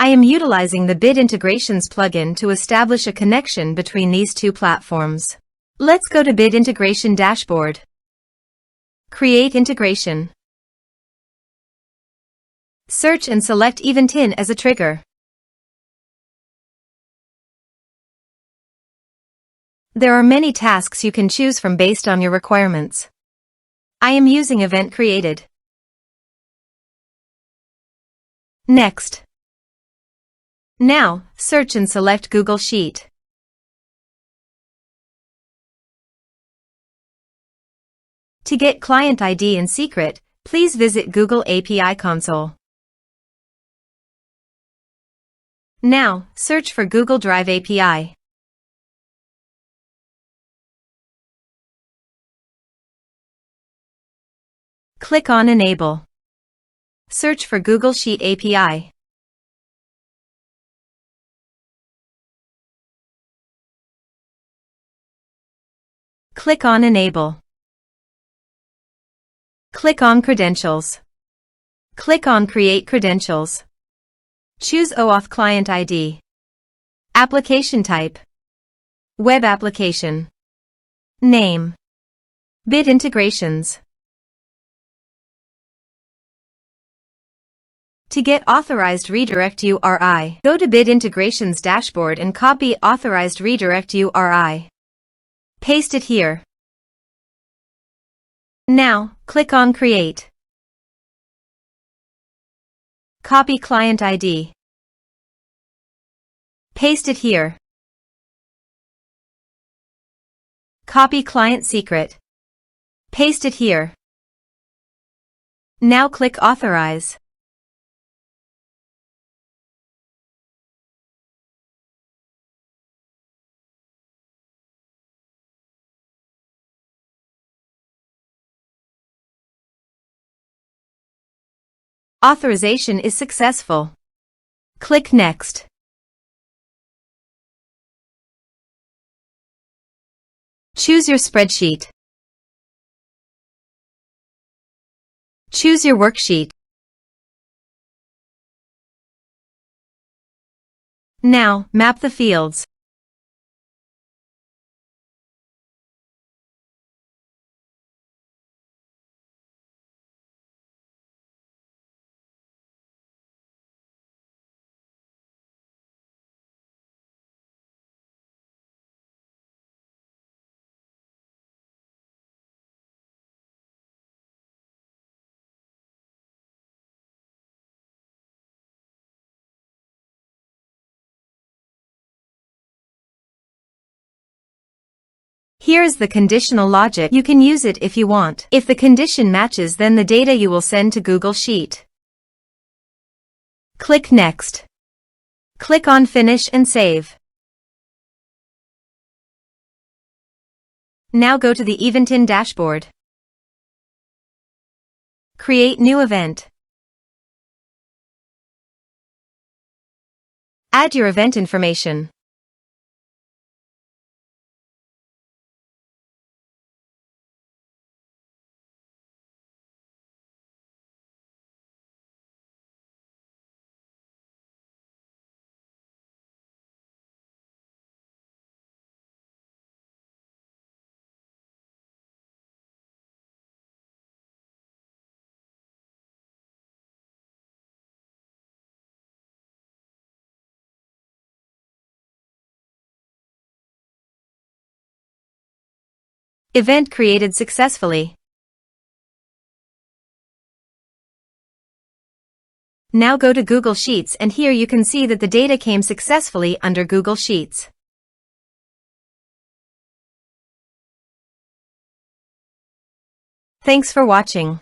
I am utilizing the Bit Integrations plugin to establish a connection between these two platforms. Let's go to Bit Integration Dashboard. Create integration. Search and select Eventin as a trigger. There are many tasks you can choose from based on your requirements. I am using Event Created. Next. Now, search and select Google Sheet. To get client ID and secret, please visit Google API Console. Now, search for Google Drive API. Click on Enable. Search for Google Sheet API. Click on Enable. Click on Credentials. Click on Create Credentials. Choose OAuth Client ID. Application type. Web application. Name. Bit Integrations. To get authorized redirect URI, go to Bit Integrations Dashboard and copy authorized redirect URI. Paste it here. Now, click on Create. Copy client ID. Paste it here. Copy client secret. Paste it here. Now click Authorize. Authorization is successful. Click Next. Choose your spreadsheet. Choose your worksheet. Now, map the fields. Here is the conditional logic. You can use it if you want. If the condition matches, then the data you will send to Google Sheet. Click Next. Click on Finish and Save. Now go to the Eventin dashboard. Create new event. Add your event information. Event created successfully. Now go to Google Sheets, and here you can see that the data came successfully under Google Sheets. Thanks for watching.